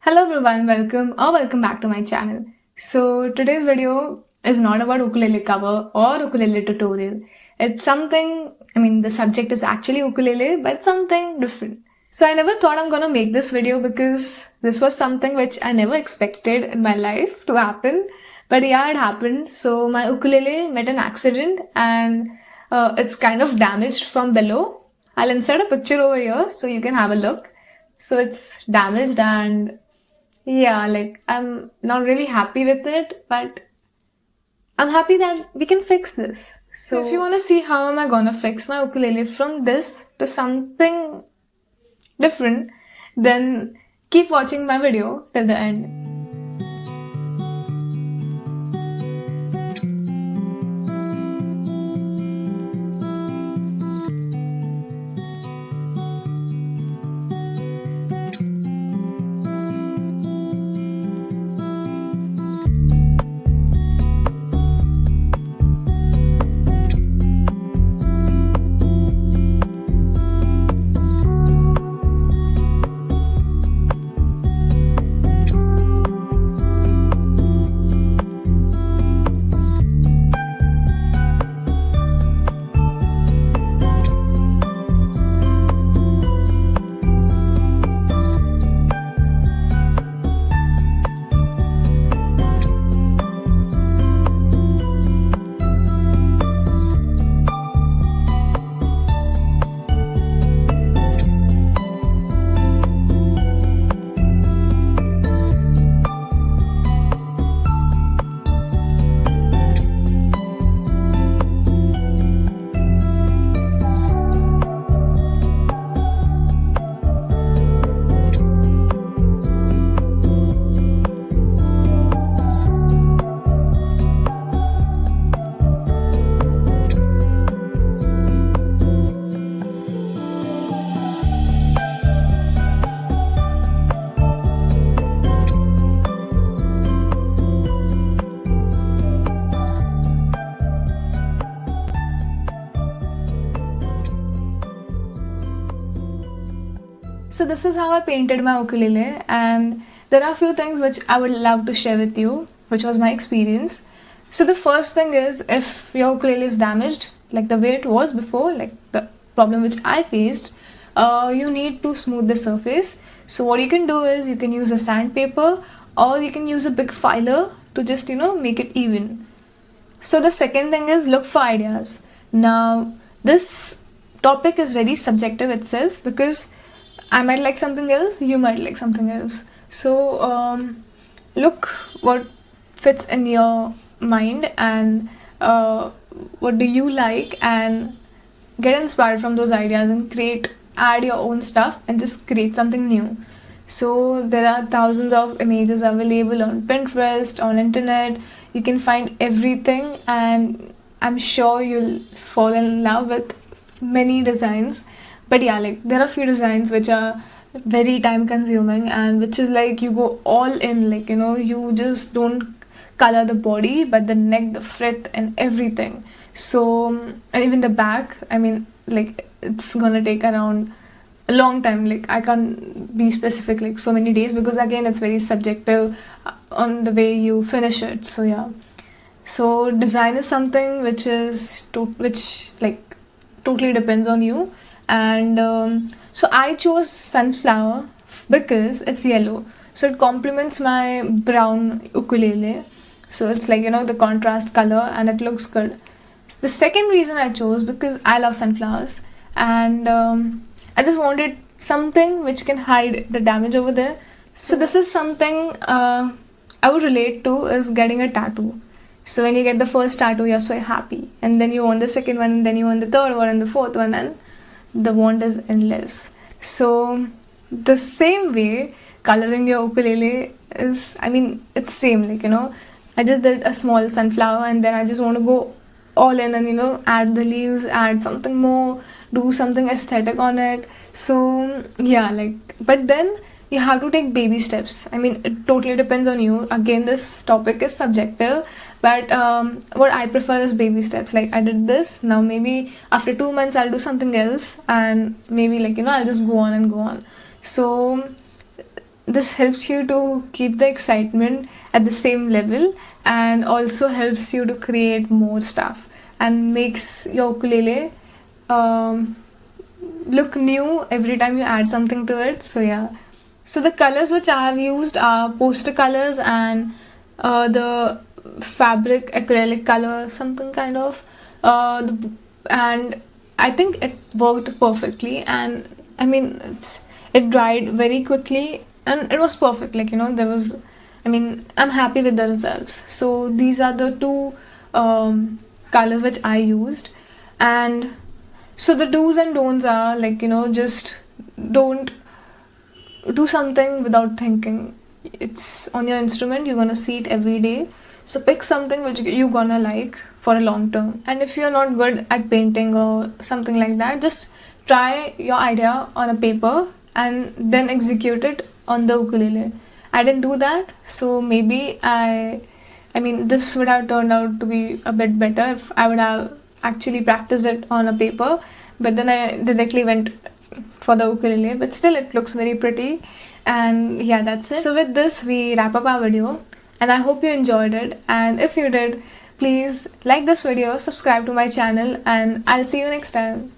Hello everyone, welcome back to my channel. So today's video is not about ukulele cover or ukulele tutorial. It's something, the subject is actually ukulele, but something different. So I never thought I'm gonna make this video because this was something which I never expected in my life to happen. But yeah, it happened. So my ukulele met an accident and it's kind of damaged from below. I'll insert a picture over here so you can have a look. So it's damaged and yeah, I'm not really happy with it, but I'm happy that we can fix this. So if you want to see how am I gonna fix my ukulele from this to something different, then keep watching my video till the end. So this is how I painted my ukulele, and there are a few things which I would love to share with you, which was my experience. So the first thing is, if your ukulele is damaged, like the way it was before, like the problem which I faced, you need to smooth the surface. So what you can do is you can use a sandpaper or you can use a big filer to just make it even. So the second thing is look for ideas. Now this topic is very subjective itself because I might like something else, you might like something else. So look what fits in your mind and what do you like, and get inspired from those ideas and add your own stuff and just create something new. So there are thousands of images available on Pinterest, on internet. You can find everything, and I'm sure you'll fall in love with many designs. But yeah, there are few designs which are very time consuming and which is you go all in, you just don't color the body but the neck, the fret and everything. So and even the back, it's gonna take around a long time. I can't be specific so many days because again it's very subjective on the way you finish it. So yeah, so design is something which totally depends on you. And so I chose sunflower because it's yellow, so it complements my brown ukulele. So it's the contrast color and it looks good. The second reason I chose because I love sunflowers, and I just wanted something which can hide the damage over there. So this is something I would relate to is getting a tattoo. So when you get the first tattoo, you're so happy, and then you want the second one, and then you want the third one and the fourth one, and the want is endless. So the same way coloring your ukulele is, it's same, I just did a small sunflower and then I just want to go all in and add the leaves, add something more, do something aesthetic on it. So yeah, but then you have to take baby steps. It totally depends on you. Again, this topic is subjective, but what I prefer is baby steps. I did this, now maybe after 2 months I'll do something else, and maybe I'll just go on and go on. So this helps you to keep the excitement at the same level, and also helps you to create more stuff and makes your ukulele look new every time you add something to it. So yeah. So the colors which I have used are poster colors and the fabric acrylic color, something kind of. And I think it worked perfectly. And I mean, it dried very quickly and it was perfect. Like, there was, I'm happy with the results. So these are the two colors which I used. And so the do's and don'ts are like, just don't do something without thinking. It's on your instrument, you're gonna see it every day. So pick something which you're gonna like for a long term. And if you're not good at painting or something like that, just try your idea on a paper and then execute it on the ukulele. I didn't do that, so maybe this would have turned out to be a bit better if I would have actually practiced it on a paper. But then I directly went for the ukulele, but still it looks very pretty. And yeah, that's it. So with this we wrap up our video, and I hope you enjoyed it. And if you did, please like this video, subscribe to my channel, and I'll see you next time.